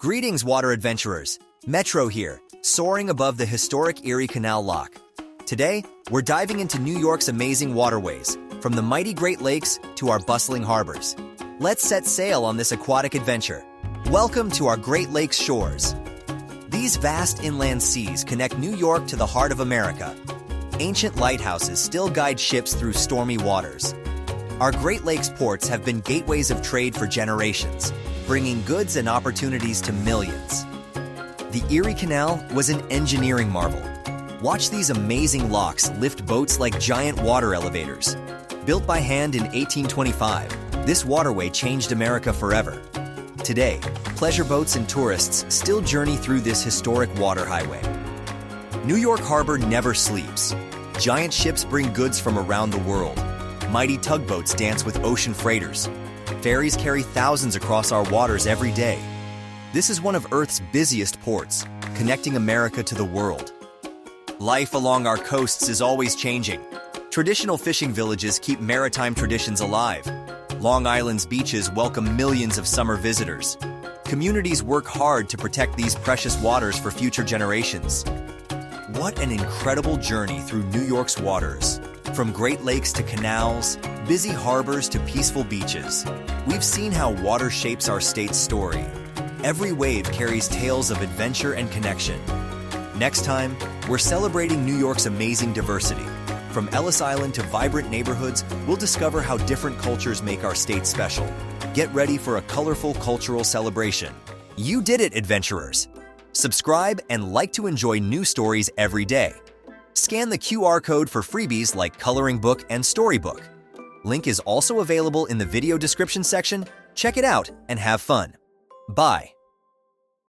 Greetings, water adventurers. Metro here, soaring above the historic Erie Canal lock. Today, we're diving into New York's amazing waterways, from the mighty Great Lakes to our bustling harbors. Let's set sail on this aquatic adventure. Welcome to our Great Lakes shores. These vast inland seas connect New York to the heart of America. Ancient lighthouses still guide ships through stormy waters. Our Great Lakes ports have been gateways of trade for generations, bringing goods and opportunities to millions. The Erie Canal was an engineering marvel. Watch these amazing locks lift boats like giant water elevators. Built by hand in 1825, this waterway changed America forever. Today, pleasure boats and tourists still journey through this historic water highway. New York Harbor never sleeps. Giant ships bring goods from around the world. Mighty tugboats dance with ocean freighters. Ferries carry thousands across our waters every day. This is one of Earth's busiest ports, connecting America to the world. Life along our coasts is always changing. Traditional fishing villages keep maritime traditions alive. Long Island's beaches welcome millions of summer visitors. Communities work hard to protect these precious waters for future generations. What an incredible journey through New York's waters. From Great Lakes to canals, busy harbors to peaceful beaches, we've seen how water shapes our state's story. Every wave carries tales of adventure and connection. Next time, we're celebrating New York's amazing diversity. From Ellis Island to vibrant neighborhoods, we'll discover how different cultures make our state special. Get ready for a colorful cultural celebration. You did it, adventurers! Subscribe and like to enjoy new stories every day. Scan the QR code for freebies like Coloring Book and Storybook. Link is also available in the video description section. Check it out and have fun. Bye.